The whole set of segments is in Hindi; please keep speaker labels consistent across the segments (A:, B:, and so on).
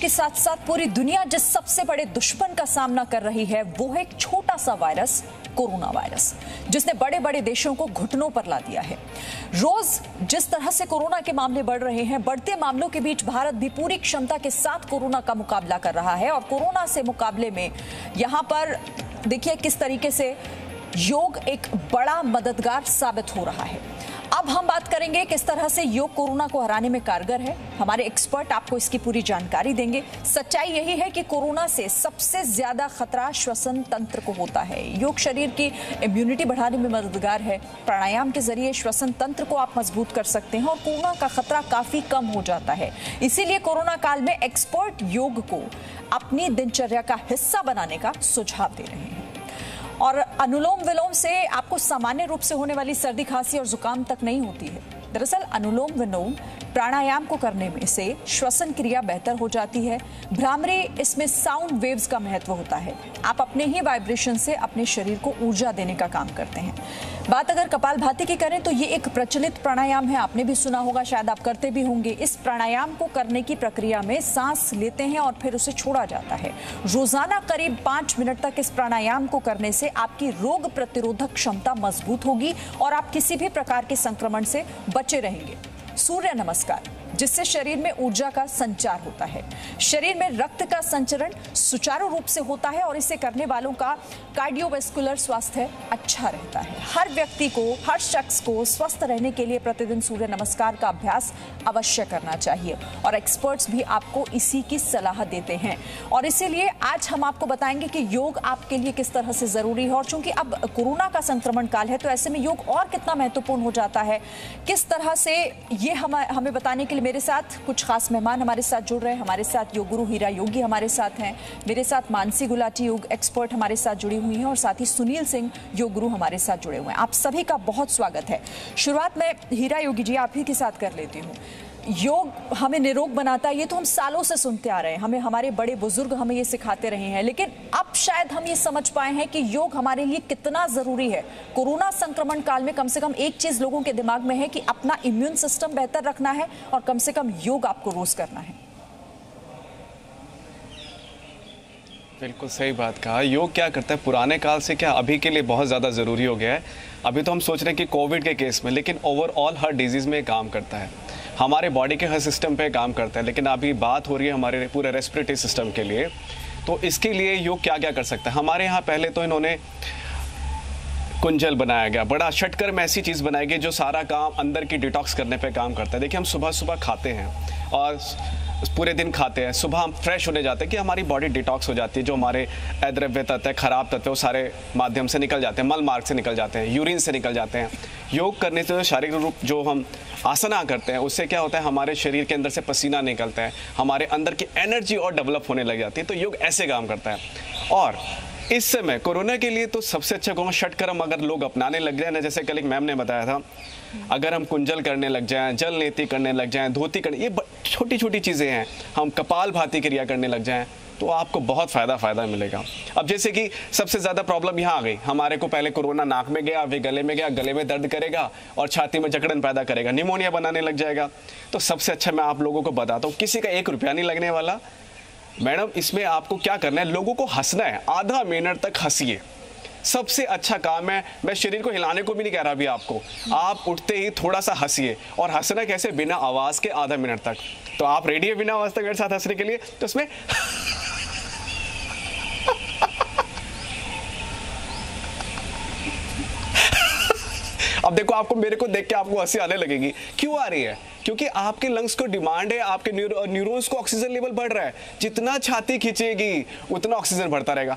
A: के साथ साथ पूरी दुनिया जिस सबसे बड़े दुश्मन का सामना कर रही है वो है एक छोटा सा वायरस, कोरोना वायरस, जिसने बड़े बड़े देशों को घुटनों पर ला दिया है। रोज जिस तरह से कोरोना के मामले बढ़ रहे हैं, बढ़ते मामलों के बीच भारत भी पूरी क्षमता के साथ कोरोना का मुकाबला कर रहा है। और कोरोना से मुकाबले में यहां पर देखिए किस तरीके से योग एक बड़ा मददगार साबित हो रहा है। अब हम बात करेंगे किस तरह से योग कोरोना को हराने में कारगर है। हमारे एक्सपर्ट आपको इसकी पूरी जानकारी देंगे। सच्चाई यही है कि कोरोना से सबसे ज्यादा खतरा श्वसन तंत्र को होता है। योग शरीर की इम्यूनिटी बढ़ाने में मददगार है। प्राणायाम के जरिए श्वसन तंत्र को आप मजबूत कर सकते हैं और कोरोना का खतरा काफी कम हो जाता है। इसीलिए कोरोना काल में एक्सपर्ट योग को अपनी दिनचर्या का हिस्सा बनाने का सुझाव दे रहे हैं। और अनुलोम विलोम से आपको सामान्य रूप से होने वाली सर्दी, खांसी और जुकाम तक नहीं होती है। दरअसल अनुलोम विलोम प्राणायाम को करने में से श्वसन क्रिया बेहतर हो जाती है। भ्रामरी इसमें साउंड वेव्स का महत्व होता है। आप अपने ही वाइब्रेशन से अपने शरीर को ऊर्जा देने का काम करते हैं। बात अगर कपालभाति की करें तो ये एक प्रचलित प्राणायाम है। आपने भी सुना होगा, शायद आप करते भी होंगे। इस प्राणायाम को करने की प्रक्रिया में सांस लेते हैं और फिर उसे छोड़ा जाता है। रोजाना करीब 5 मिनट तक इस प्राणायाम को करने से आपकी रोग प्रतिरोधक क्षमता मजबूत होगी और आप किसी भी प्रकार के संक्रमण से बचे रहेंगे। सूर्य नमस्कार, जिससे शरीर में ऊर्जा का संचार होता है। शरीर में रक्त का संचरण सुचारू रूप से होता है और इसे करने वालों का कार्डियोवैस्कुलर स्वास्थ्य अच्छा रहता है। हर व्यक्ति को, हर शख्स को स्वस्थ रहने के लिए प्रतिदिन सूर्य नमस्कार का अभ्यास अवश्य करना चाहिए और एक्सपर्ट्स भी आपको इसी की सलाह देते हैं। और इसीलिए आज हम आपको बताएंगे कि योग आपके लिए किस तरह से जरूरी है। और चूंकि अब कोरोना का संक्रमण काल है तो ऐसे में योग और कितना महत्वपूर्ण हो जाता है, किस तरह से ये हमें बताने के लिए मेरे साथ कुछ खास मेहमान हमारे साथ जुड़ रहे हैं। हमारे साथ योग गुरु हीरा योगी हमारे साथ हैं, मेरे साथ मानसी गुलाटी योग एक्सपर्ट हमारे साथ जुड़ी हुई हैं और साथ ही सुनील सिंह योग गुरु हमारे साथ जुड़े हुए हैं। आप सभी का बहुत स्वागत है। शुरुआत में हीरा योगी जी आप ही के साथ कर लेती हूँ। योग हमें निरोग बनाता है, ये तो हम सालों से सुनते आ रहे हैं, हमें हमारे बड़े बुजुर्ग हमें ये सिखाते रहे हैं, लेकिन अब शायद हम ये समझ पाए हैं कि योग हमारे लिए कितना जरूरी है। कोरोना संक्रमण काल में कम से कम एक चीज लोगों के दिमाग में है कि अपना इम्यून सिस्टम बेहतर रखना है और कम से कम योग आपको रोज करना है।
B: बिल्कुल सही बात कहा। योग क्या करता है, पुराने काल से क्या अभी के लिए बहुत ज़्यादा ज़रूरी हो गया है। अभी तो हम सोच रहे हैं कि कोविड के केस में, लेकिन ओवरऑल हर डिजीज़ में काम करता है, हमारे बॉडी के हर सिस्टम पे काम करता है। लेकिन अभी बात हो रही है हमारे पूरे रेस्पिरेटरी सिस्टम के लिए, तो इसके लिए योग क्या क्या कर सकता है। हमारे यहाँ पहले तो इन्होंने कुंजल बनाया गया, बड़ा षटकर में ऐसी चीज़ बनाई गई जो सारा काम अंदर की डिटॉक्स करने पे काम करता है। देखिए हम सुबह सुबह खाते हैं और पूरे दिन खाते हैं, सुबह हम फ्रेश होने जाते हैं कि हमारी बॉडी डिटॉक्स हो जाती है। जो हमारे अद्रव्य तत्व है, खराब तत्व, वो सारे माध्यम से निकल जाते हैं, मल मार्ग से निकल जाते हैं, यूरिन से निकल जाते हैं। योग करने से शारीरिक रूप जो हम आसना करते हैं उससे क्या होता है, हमारे शरीर के अंदर से पसीना निकलता है, हमारे अंदर की एनर्जी और डेवलप होने लग जाती है। तो योग ऐसे काम करता है। और इस समय कोरोना के लिए तो सबसे अच्छा कहूँगा षटकर्म अगर लोग अपनाने लग जाए ना, जैसे कल एक मैम ने बताया था, अगर हम कुंजल करने लग जाएं, जल नेति करने लग जाएं, धोती करने, ये छोटी छोटी चीज़ें हैं, हम कपाल भाती क्रिया करने लग जाएं तो आपको बहुत फ़ायदा मिलेगा। अब जैसे कि सबसे ज़्यादा प्रॉब्लम यहाँ आ गई, हमारे को पहले कोरोना नाक में गया, फिर गले में गया, गले में दर्द करेगा और छाती में जकड़न पैदा करेगा, निमोनिया बनाने लग जाएगा। तो सबसे अच्छा मैं आप लोगों को बताता हूँ, किसी का 1 रुपया नहीं लगने वाला मैडम। इसमें आपको क्या करना है, लोगों को हंसना है, आधा मिनट तक हंसिए, सबसे अच्छा काम है। मैं शरीर को हिलाने को भी नहीं कह रहा अभी आपको, आप उठते ही थोड़ा सा हंसिए। और हंसना कैसे, बिना आवाज़ के आधा मिनट तक। तो आप रेडी है बिना आवाज़ तक मेरे साथ हंसने के लिए? तो उसमें अब देखो, आपको मेरे को देख के आपको हंसी आने लगेगी। क्यों आ रही है? क्योंकि आपके लंग्स को डिमांड है, आपके न्यूरॉन्स को ऑक्सीजन लेवल बढ़ रहा है। जितना छाती खींचेगी उतना ऑक्सीजन बढ़ता रहेगा।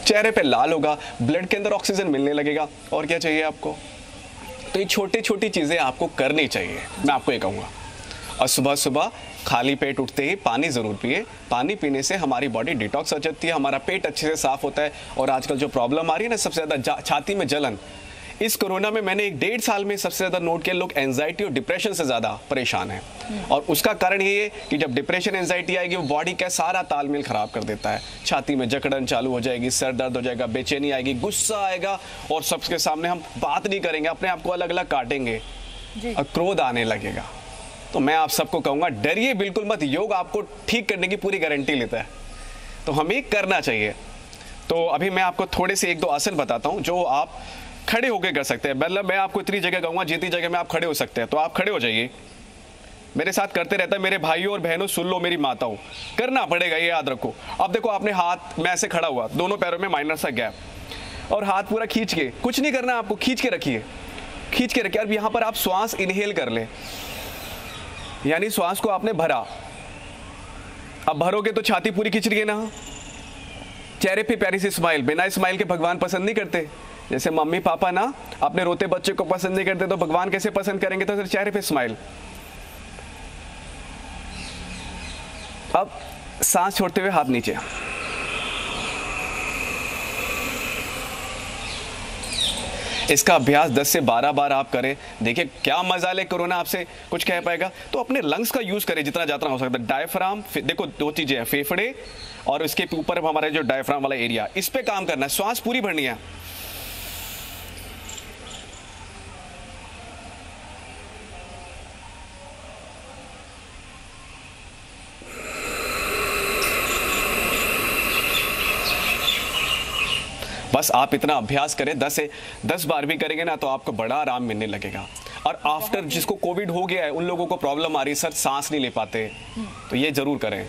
B: चेहरे पे लाल होगा, ब्लड के अंदर ऑक्सीजन मिलने लगेगा। और क्या चाहिए आपको? तो ये छोटी छोटी चीजें आपको करनी चाहिए, मैं आपको ये कहूँगा। और सुबह सुबह खाली पेट उठते ही पानी ज़रूर पिए। पानी पीने से हमारी बॉडी डिटॉक्स हो जाती है, हमारा पेट अच्छे से साफ होता है। और आजकल जो प्रॉब्लम आ रही है ना, सबसे ज़्यादा छाती में जलन, इस कोरोना में मैंने 1.5 साल में सबसे ज़्यादा नोट किया, लोग एंजाइटी और डिप्रेशन से ज़्यादा परेशान हैं। और उसका कारण ये है कि जब डिप्रेशन एंजाइटी आएगी, वो बॉडी का सारा तालमेल ख़राब कर देता है। छाती में जकड़न चालू हो जाएगी, सर दर्द हो जाएगा, बेचैनी आएगी, गुस्सा आएगा और सबके सामने हम बात नहीं करेंगे, अपने आप को अलग अलग काटेंगे। और क्रोध आने लगेगा। तो मैं आप सबको कहूँगा, डरिए बिल्कुल मत, योग आपको ठीक करने की पूरी गारंटी लेता है, तो हमें करना चाहिए। तो अभी मैं आपको थोड़े से 1-2 आसन बताता हूँ जो आप खड़े होकर कर सकते हैं। मतलब मैं आपको इतनी जगह कहूँगा जितनी जगह में आप खड़े हो सकते हैं, तो आप खड़े हो जाइए। मेरे साथ करते रहता है, मेरे भाइयों और बहनों सुन लो, मेरी माताओं, करना पड़ेगा, ये याद रखो। अब देखो आपने हाथ, मैं ऐसे खड़ा हुआ, दोनों पैरों में माइनर सा गैप, और हाथ पूरा खींच के, कुछ नहीं करना आपको, खींच के रखिए, खींच के रखिए। अब यहाँ पर आप श्वास इनहेल कर लें, यानी श्वास को आपने भरा। अब भरोगे तो छाती पूरी खींच रही है ना, चेहरे पे प्यारी सी स्माइल। बिना स्माइल के भगवान पसंद नहीं करते। जैसे मम्मी पापा ना अपने रोते बच्चे को पसंद नहीं करते, तो भगवान कैसे पसंद करेंगे? तो चेहरे पे स्माइल। अब सांस छोड़ते हुए हाथ नीचे। इसका अभ्यास 10 से 12 बार आप करें, देखिए क्या मजा ले। कोरोना आपसे कुछ कह पाएगा? तो अपने लंग्स का यूज करें जितना ज्यादा हो सकता है। डायफ्राम, देखो 2 चीजें हैं, फेफड़े और इसके ऊपर हमारा जो डायफ्राम वाला एरिया, इस पे काम करना है, श्वास पूरी भरनी है। बस आप इतना अभ्यास करें, 10 से 10 बार भी करेंगे ना, तो आपको बड़ा आराम मिलने लगेगा। और आफ्टर जिसको कोविड हो गया है, उन लोगों को प्रॉब्लम आ रही है, सर सांस नहीं ले पाते, तो ये जरूर करें।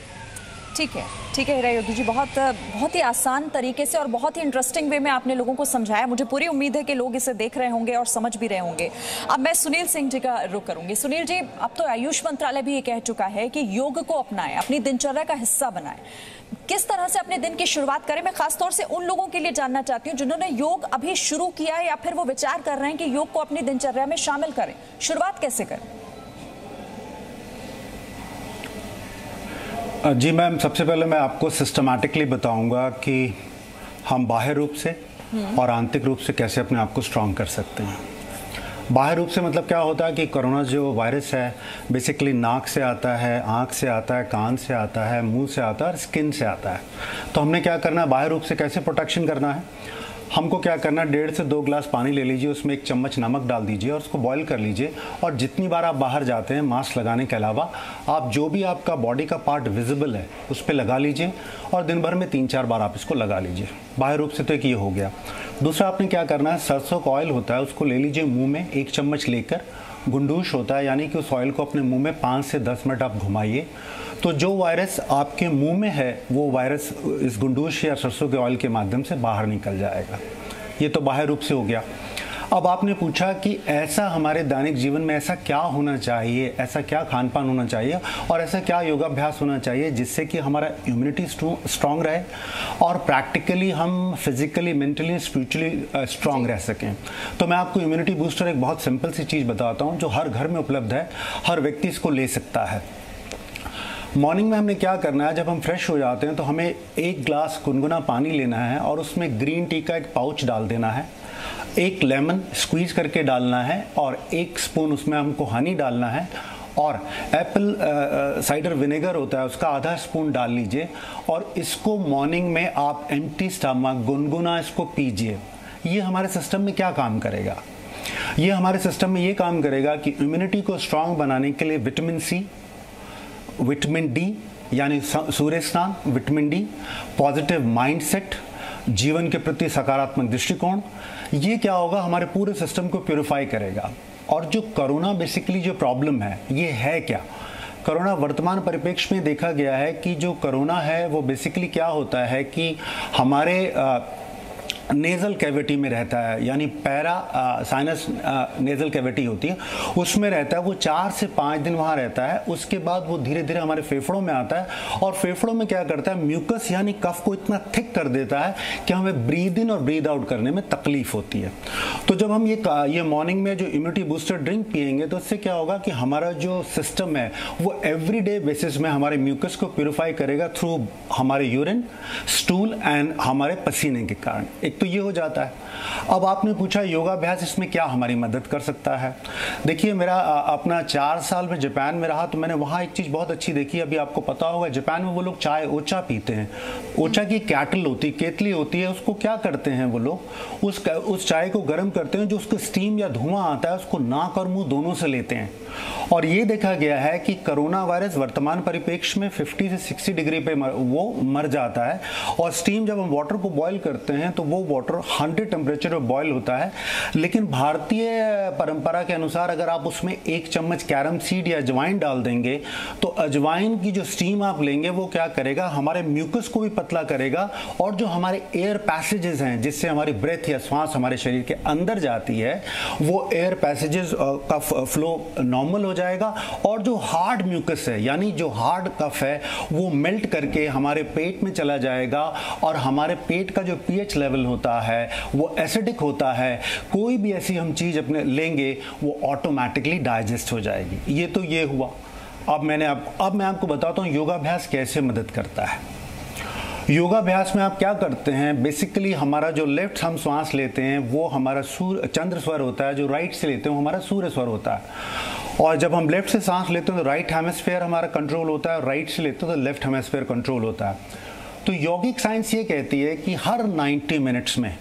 A: ठीक है, ठीक है हीरा योगी जी, बहुत ही आसान तरीके से और बहुत ही इंटरेस्टिंग वे में आपने लोगों को समझाया। मुझे पूरी उम्मीद है कि लोग इसे देख रहे होंगे और समझ भी रहे होंगे। अब मैं सुनील सिंह जी का रुख करूंगी। सुनील जी, अब तो आयुष मंत्रालय भी ये कह चुका है कि योग को अपनाएं, अपनी दिनचर्या का हिस्सा बनाएं। किस तरह से अपने दिन की शुरुआत करें? मैं खासतौर से उन लोगों के लिए जानना चाहती हूँ जिन्होंने योग अभी शुरू किया है या फिर वो विचार कर रहे हैं कि योग को अपनी दिनचर्या में शामिल करें। शुरुआत कैसे करें?
C: जी मैम, सबसे पहले मैं आपको सिस्टमैटिकली बताऊंगा कि हम बाह्य रूप से और आंतरिक रूप से कैसे अपने आप को स्ट्रांग कर सकते हैं। बाह्य रूप से मतलब क्या होता है कि कोरोना जो वायरस है बेसिकली नाक से आता है, आँख से आता है, कान से आता है, मुंह से आता है और स्किन से आता है। तो हमने क्या करना है, बाह्य रूप से कैसे प्रोटेक्शन करना है? हमको क्या करना है, 1.5 से 2 गिलास पानी ले लीजिए, उसमें 1 चम्मच नमक डाल दीजिए और उसको बॉईल कर लीजिए। और जितनी बार आप बाहर जाते हैं, मास्क लगाने के अलावा आप जो भी आपका बॉडी का पार्ट विजिबल है उस पर लगा लीजिए और दिन भर में 3-4 बार आप इसको लगा लीजिए। बाह्य रूप से तो एक ये हो गया। दूसरा आपने क्या करना है, सरसों का ऑयल होता है उसको ले लीजिए, मुँह में 1 चम्मच लेकर, गुंडूश होता है यानी कि उस ऑयल को अपने मुँह में 5 से 10 मिनट आप घुमाइए। तो जो वायरस आपके मुंह में है वो वायरस इस गुंडूश या सरसों के ऑयल के माध्यम से बाहर निकल जाएगा। ये तो बाह्य रूप से हो गया। अब आपने पूछा कि ऐसा हमारे दैनिक जीवन में ऐसा क्या होना चाहिए, ऐसा क्या खान पान होना चाहिए और ऐसा क्या योगाभ्यास होना चाहिए जिससे कि हमारा इम्यूनिटी स्ट्रांग रहे और प्रैक्टिकली हम फिजिकली, मेंटली, स्पिरिचुअली स्ट्रांग रह सकें। तो मैं आपको इम्यूनिटी बूस्टर एक बहुत सिंपल सी चीज़ बताता हूँ जो हर घर में उपलब्ध है, हर व्यक्ति इसको ले सकता है। मॉर्निंग में हमने क्या करना है, जब हम फ्रेश हो जाते हैं तो हमें 1 ग्लास गुनगुना पानी लेना है और उसमें ग्रीन टी का एक पाउच डाल देना है, 1 लेमन स्क्वीज करके डालना है और 1 स्पून उसमें हमको हनी डालना है और एप्पल साइडर विनेगर होता है उसका आधा स्पून डाल लीजिए और इसको मॉर्निंग में आप एम्प्टी स्टमक गुनगुना इसको पीजिए। ये हमारे सिस्टम में क्या काम करेगा? ये हमारे सिस्टम में ये काम करेगा कि इम्यूनिटी को स्ट्रांग बनाने के लिए विटामिन सी, विटामिन डी यानी सूर्य स्नान, विटामिन डी, पॉजिटिव माइंडसेट, जीवन के प्रति सकारात्मक दृष्टिकोण, ये क्या होगा, हमारे पूरे सिस्टम को प्यूरिफाई करेगा। और जो कोरोना बेसिकली जो प्रॉब्लम है ये है क्या? कोरोना वर्तमान परिप्रेक्ष्य में देखा गया है कि जो कोरोना है वो बेसिकली क्या होता है कि हमारे नेजल कैविटी में रहता है, यानी पैरा साइनस नेजल कैविटी होती है उसमें रहता है। वो 4 से 5 दिन वहाँ रहता है, उसके बाद वो धीरे धीरे हमारे फेफड़ों में आता है और फेफड़ों में क्या करता है, म्यूकस यानी कफ को इतना थिक कर देता है कि हमें ब्रीद इन और ब्रीद आउट करने में तकलीफ होती है। तो जब हम ये मॉर्निंग में जो इम्यूनिटी बूस्टर ड्रिंक पियेंगे तो इससे क्या होगा कि हमारा जो सिस्टम है वो एवरीडे बेसिस में हमारे म्यूकस को प्यूरिफाई करेगा थ्रू हमारे यूरिन, स्टूल एंड हमारे पसीने के कारण। एक तो ये हो जाता है। अब आपने पूछा योगाभ्यास इसमें क्या हमारी मदद कर सकता है। देखिए, मेरा अपना 4 साल में जापान में रहा तो मैंने वहाँ एक चीज़ बहुत अच्छी देखी। अभी आपको पता होगा जापान में वो लोग चाय ओचा पीते हैं। ओचा की कैटल होती, केतली होती है, उसको क्या करते हैं वो लोग, उस चाय को गर्म करते हैं, जो उसका स्टीम या धुआं आता है उसको नाक और मुंह दोनों से लेते हैं। और ये देखा गया है कि कोरोना वायरस वर्तमान परिप्रेक्ष्य में 50 से 60 डिग्री पे वो मर जाता है। और स्टीम जब हम वाटर को बॉईल करते हैं तो वो वाटर 100 टेम्परेचर पे बॉईल होता है। लेकिन भारतीय परंपरा के अनुसार अगर आप उसमें 1 चम्मच कैरम सीड या अजवाइन डाल देंगे तो अजवाइन की जो स्टीम आप लेंगे वो क्या करेगा, हमारे म्यूकस को भी पतला करेगा और जो हमारे एयर पैसेजेस हैं जिससे हमारी ब्रेथ या श्वास हमारे शरीर के अंदर जाती है वो एयर पैसेजेस का फ्लो नॉर्मल हो जाएगा। और जो हार्ड म्यूकस है यानी जो हार्ड कफ है वो मेल्ट करके हमारे पेट में चला जाएगा और हमारे पेट का जो पीएच लेवल होता है वो एसिडिक होता है। कोई भी ऐसी हम चीज़ अपने लेंगे वो ऑटोमेटिकली डाइजेस्ट हो जाएगी। ये तो ये हुआ। अब मैं आपको बताता हूँ योगाभ्यास कैसे मदद करता है। योगाभ्यास में आप क्या करते हैं, बेसिकली हमारा जो लेफ्ट हम श्वास लेते हैं वो हमारा चंद्र स्वर होता है, जो राइट से लेते हैं वो हमारा सूर्य स्वर होता है। और जब हम लेफ्ट से सांस लेते हैं तो राइट हेमिस्फीयर हमारा कंट्रोल होता है, राइट से लेते हैं तो लेफ्ट हेमिस्फीयर कंट्रोल होता है। तो यौगिक साइंस ये कहती है कि हर 90 मिनट्स में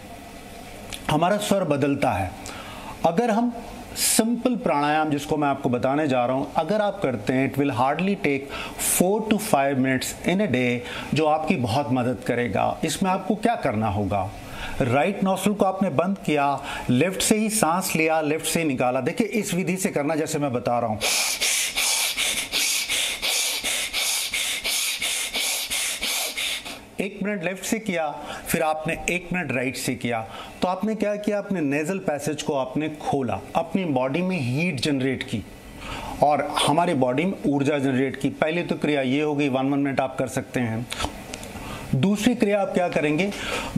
C: हमारा स्वर बदलता है। अगर हम सिंपल प्राणायाम जिसको मैं आपको बताने जा रहा हूं अगर आप करते हैं, it will hardly take 4 to 5 minutes in a day, जो आपकी बहुत मदद करेगा। इसमें आपको क्या करना होगा, राइट नॉस्ट्रिल को आपने बंद किया, लेफ्ट से ही सांस लिया, लेफ्ट से ही निकाला। देखिए इस विधि से करना जैसे मैं बता रहा हूं। 1 मिनट लेफ्ट से किया, फिर आपने 1 मिनट राइट से किया। तो आपने क्या किया, अपने नेजल पैसेज को आपने खोला, अपनी बॉडी में हीट जनरेट की और हमारी बॉडी में ऊर्जा जनरेट की। पहली तो क्रिया ये हो गई, 1 मिनट आप कर सकते हैं। दूसरी क्रिया आप क्या करेंगे,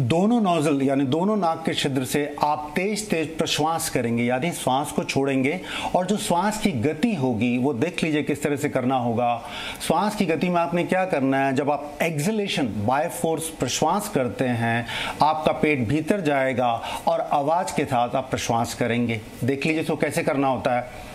C: दोनों नोजल यानी दोनों नाक के छिद्र से आप तेज तेज प्रश्वास करेंगे, यानी श्वास को छोड़ेंगे। और जो श्वास की गति होगी वो देख लीजिए किस तरह से करना होगा। श्वास की गति में आपने क्या करना है, जब आप एक्सहेलेशन बाय फोर्स प्रश्वास करते हैं आपका पेट भीतर जाएगा और आवाज के साथ आप प्रश्वास करेंगे। देख लीजिए तो कैसे करना होता है।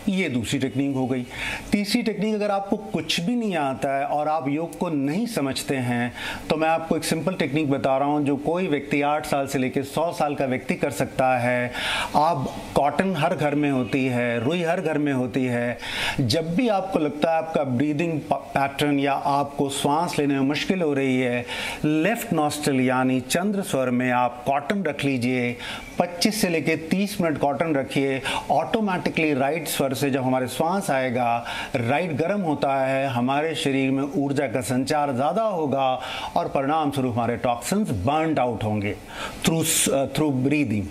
C: ये दूसरी टेक्निक हो गई। तीसरी टेक्निक, अगर आपको कुछ भी नहीं आता है और आप योग को नहीं समझते हैं तो मैं आपको एक सिंपल टेक्निक बता रहा हूँ जो कोई व्यक्ति 8 साल से लेकर 100 साल का व्यक्ति कर सकता है। आप कॉटन हर घर में होती है, रुई हर घर में होती है। जब भी आपको लगता है आपका ब्रीदिंग पैटर्न या आपको सांस लेने में मुश्किल हो रही है, लेफ्ट नॉस्ट्रिल यानी चंद्र स्वर में आप कॉटन रख लीजिए। 25 से लेकर 30 मिनट कॉटन रखिए। ऑटोमेटिकली राइट स्वर से जब हमारे श्वास आएगा, राइट गर्म होता है, हमारे शरीर में ऊर्जा का संचार ज़्यादा होगा और परिणाम स्वरूप हमारे टॉक्सिन्स बर्न आउट होंगे थ्रू ब्रीदिंग।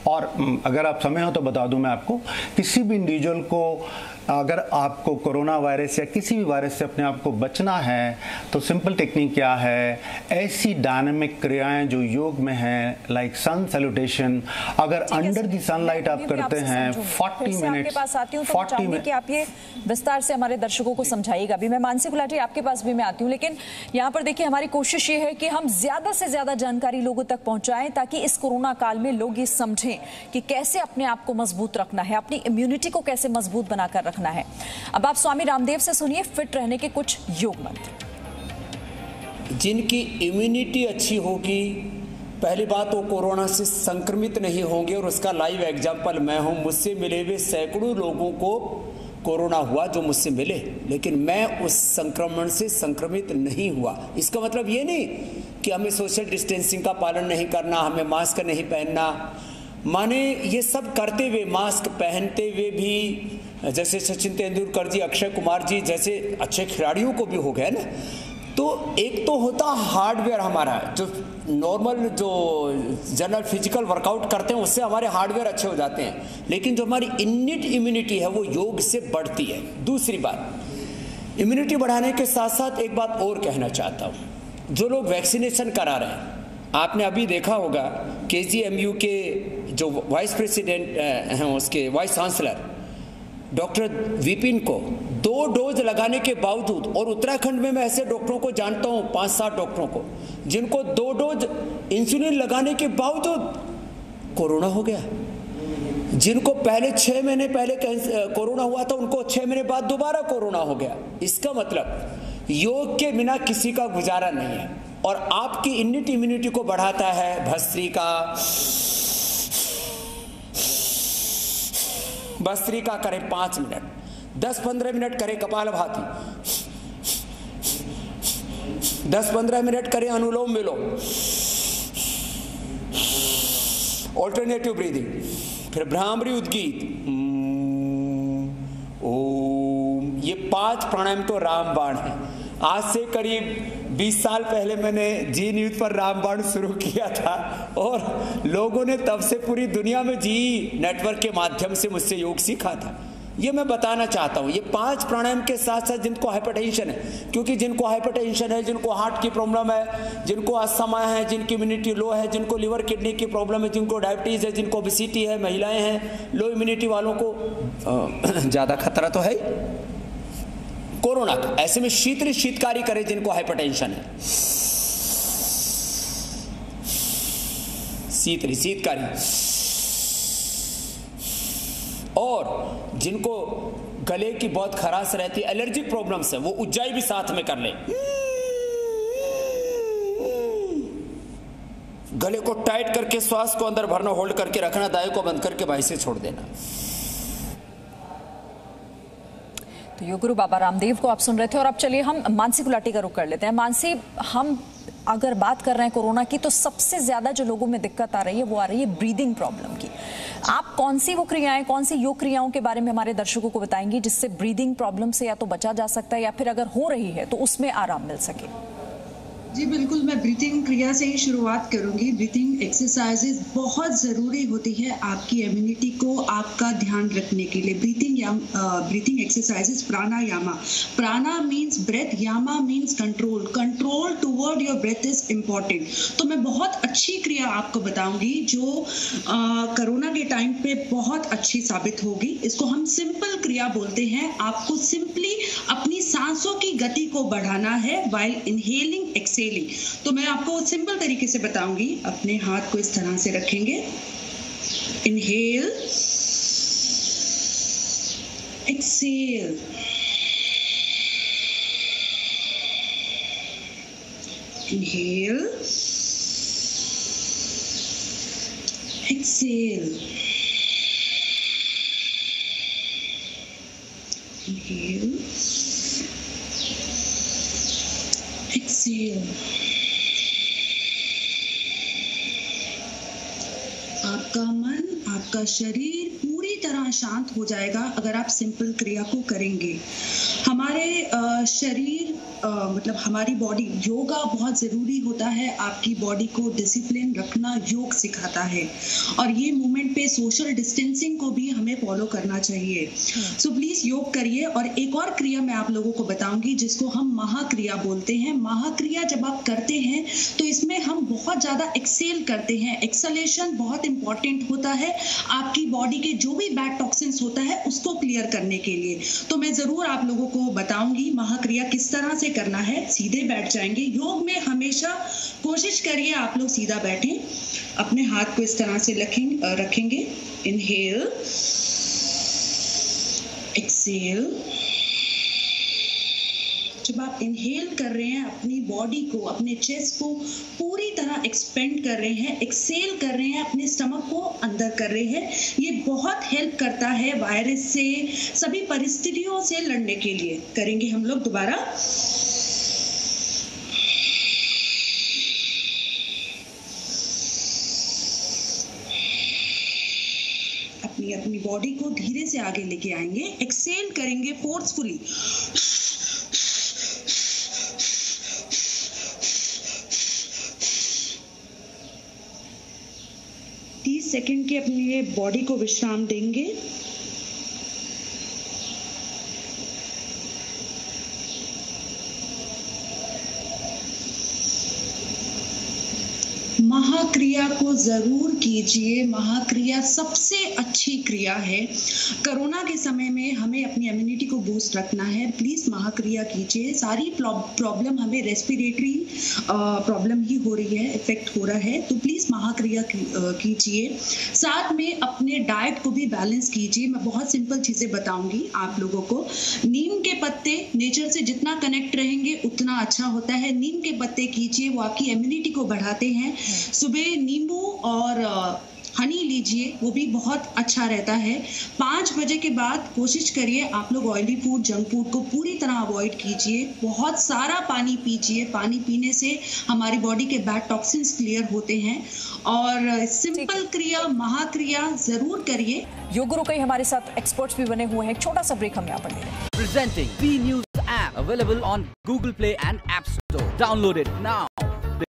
C: और अगर आप समय हो तो बता दूं मैं आपको, किसी भी इंडिविजुअल को अगर आपको कोरोना वायरस या किसी भी वायरस से अपने आप को बचना है तो सिंपल टेक्निक क्या है, ऐसी डायनामिक क्रियाएं जो योग में हैं, लाइक सन सैल्यूटेशन। अगर अंडर द सनलाइट आप करते हैं 40 मिनट,
A: आपके पास आती हूँ तो चाहूंगी कि आप ये विस्तार से हमारे दर्शकों को समझाइएगा। अभी मैं मानसी गुलाटी आपके पास भी मैं आती हूँ, लेकिन यहाँ पर देखिए हमारी कोशिश ये है कि हम ज्यादा से ज्यादा जानकारी लोगों तक पहुंचाएं ताकि इस कोरोना काल में लोग ये समझें कि कैसे अपने आप को मजबूत रखना है, अपनी इम्यूनिटी को कैसे मजबूत बनाकर रखना है। अब आप स्वामी रामदेव से सुनिए फिट रहने के कुछ योग मंत्र।
D: जिनकी इम्यूनिटी अच्छी होगी, पहली बात वो कोरोना से संक्रमित नहीं होंगे। और उसका लाइव एग्जाम्पल मैं हूं। मुझसे मिले हुए सैकड़ों लोगों को कोरोना हुआ जो मुझसे मिले, लेकिन मैं उस संक्रमण से संक्रमित नहीं हुआ। इसका मतलब ये नहीं कि हमें सोशल डिस्टेंसिंग का पालन नहीं करना, हमें मास्क नहीं पहनना। माने ये सब करते हुए, मास्क पहनते हुए भी, जैसे सचिन तेंदुलकर जी, अक्षय कुमार जी जैसे अच्छे खिलाड़ियों को भी हो गया ना। तो एक तो होता हार्डवेयर हमारा, जो नॉर्मल जो जनरल फिजिकल वर्कआउट करते हैं उससे हमारे हार्डवेयर अच्छे हो जाते हैं, लेकिन जो हमारी इन्नेट इम्यूनिटी है वो योग से बढ़ती है। दूसरी बात, इम्यूनिटी बढ़ाने के साथ साथ एक बात और कहना चाहता हूँ, जो लोग वैक्सीनेशन करा रहे हैं, आपने अभी देखा होगा KGMU के जो वाइस प्रेसिडेंट हैं, उसके वाइस चांसलर डॉक्टर विपिन को 2 डोज लगाने के बावजूद, और उत्तराखंड में मैं ऐसे डॉक्टरों को जानता हूं 5-7 डॉक्टरों को जिनको 2 डोज इंसुलिन लगाने के बावजूद कोरोना हो गया। जिनको पहले 6 महीने पहले कोरोना हुआ था उनको 6 महीने बाद दोबारा कोरोना हो गया। इसका मतलब योग के बिना किसी का गुजारा नहीं है। और आपकी इम्यूनिटी को बढ़ाता है भस्त्रिका करें 5 मिनट, 10-15 मिनट करें कपालभाति, 10-15 मिनट करें अनुलोम विलोम, ऑल्टरनेटिव ब्रीदिंग, फिर भ्रामरी उद्गीत, ओम। ये 5 प्राणायाम तो रामबाण है। आज से करीब 20 साल पहले मैंने जी न्यूज पर रामबाण शुरू किया था और लोगों ने तब से पूरी दुनिया में जी नेटवर्क के माध्यम से मुझसे योग सीखा था। ये मैं बताना चाहता हूँ, ये 5 प्राणायाम के साथ साथ जिनको हाइपरटेंशन है, क्योंकि जिनको हाइपरटेंशन है, जिनको हार्ट की प्रॉब्लम है, जिनको अस्थमा है, जिनकी इम्यूनिटी लो है, जिनको लिवर किडनी की प्रॉब्लम है, जिनको डायबिटीज है, जिनको ओबेसिटी है, महिलाएं हैं, लो इम्यूनिटी वालों को ज्यादा खतरा तो है कोरोना का। ऐसे में शीतकारी करे जिनको हाइपरटेंशन है, शीतकारी। और जिनको गले की बहुत खराश रहती है, एलर्जिक प्रॉब्लम्स है, वो उज्जाई भी साथ में कर ले। गले को टाइट करके श्वास को अंदर भरना, होल्ड करके रखना, दाएं को बंद करके बाएं से छोड़ देना।
A: तो योग गुरु बाबा रामदेव को आप सुन रहे थे। और अब चलिए हम मानसी गुलाटी का रुख कर लेते हैं। मानसी, हम अगर बात कर रहे हैं कोरोना की, तो सबसे ज्यादा जो लोगों में दिक्कत आ रही है वो आ रही है ब्रीदिंग प्रॉब्लम की। आप कौन सी वो क्रियाएं, कौन सी योग क्रियाओं के बारे में हमारे दर्शकों को बताएंगी जिससे ब्रीदिंग प्रॉब्लम से या तो बचा जा सकता है या फिर अगर हो रही है तो उसमें आराम मिल सके?
E: जी बिल्कुल, मैं ब्रीथिंग क्रिया से ही शुरुआत करूंगी। ब्रीथिंग एक्सरसाइजेज बहुत ज़रूरी होती है आपकी इम्यूनिटी को आपका ध्यान रखने के लिए। Breathing exercises prana means breath, yama means control toward your breath is important. तो मैं बहुत अच्छी क्रिया आपको बताऊंगी जो कोरोना के टाइम पे बहुत अच्छी साबित होगी। इसको हम सिंपल क्रिया बोलते हैं। आपको सिंपली अपनी सांसों की गति को बढ़ाना है वाइल इनहेलिंग एक्सेलिंग। तो मैं आपको सिंपल तरीके से बताऊंगी। अपने हाथ को इस तरह से रखेंगे, inhale, exhale, inhale, exhale, inhale, exhale. आपका मन, आपका शरीर पूरी तरह शांत हो जाएगा अगर आप सिंपल क्रिया को करेंगे। हमारे शरीर मतलब हमारी बॉडी, योगा बहुत ज़रूरी होता है। आपकी बॉडी को डिसिप्लिन रखना योग सिखाता है। और ये मूवमेंट पे सोशल डिस्टेंसिंग को भी हमें फॉलो करना चाहिए। सो प्लीज़ योग करिए। और एक और क्रिया मैं आप लोगों को बताऊंगी जिसको हम महाक्रिया बोलते हैं। महाक्रिया जब आप करते हैं तो इसमें हम बहुत ज़्यादा एक्सेल करते हैं। एक्सलेशन बहुत इंपॉर्टेंट होता है आपकी बॉडी के जो भी बैड टॉक्सिन्स होता है उसको क्लियर करने के लिए। तो मैं ज़रूर आप लोगों को बताऊंगी महाक्रिया किस तरह से करना है। सीधे बैठ जाएंगे। योग में हमेशा कोशिश करिए आप लोग सीधा बैठें। अपने हाथ को इस तरह से रखेंगे, इनहेल, एक्सेल। जब आप इनहेल कर रहे हैं अपनी बॉडी को, अपने चेस्ट को पूरी तरह एक्सपेंड कर रहे हैं, एक्सेल कर रहे हैं, अपने स्टमक को अंदर कर रहे हैं। ये बहुत हेल्प करता है वायरस से, सभी परिस्थितियों से लड़ने के लिए। करेंगे हम लोग दोबारा। अपनी बॉडी को धीरे से आगे लेके आएंगे, एक्सेल करेंगे फोर्सफुली। 30 सेकंड के अपनी बॉडी को विश्राम देंगे। महाक्रिया महाक्रिया को जरूर कीजिए। महाक्रिया सबसे अच्छी क्रिया है। कोरोना के समय में हमें अपनी इम्यूनिटी को बूस्ट रखना है। प्लीज महाक्रिया कीजिए। सारी प्रॉब्लम हमें रेस्पिरेटरी प्रॉब्लम ही हो रही है, इफेक्ट हो रहा है, तो प्लीज महाक्रिया कीजिए। साथ में अपने डाइट को भी बैलेंस कीजिए। मैं बहुत सिंपल चीजें बताऊंगी आप लोगों को। नीम के पत्ते, नेचर से जितना कनेक्ट रहेंगे उतना अच्छा होता है। नीम के पत्ते कीजिए, वो आपकी इम्यूनिटी को बढ़ाते हैं। सुबह नींबू और हनी लीजिए, वो भी बहुत अच्छा रहता है। 5 बजे के बाद कोशिश करिए आप लोग ऑयली फूड, जंक फूड को पूरी तरह अवॉइड कीजिए। बहुत सारा पानी पीजिए। पानी पीने से हमारी बॉडी के बैड टॉक्सिन्स क्लियर होते हैं। और सिंपल क्रिया, महाक्रिया जरूर करिए।
A: योग गुरु कई हमारे साथ एक्सपर्ट्स भी बने हुए हैं। एक छोटा सा ब्रेक हम यहाँ पर ले रहे हैं।
F: Presenting B News app available on Google Play and App Store. Download it now.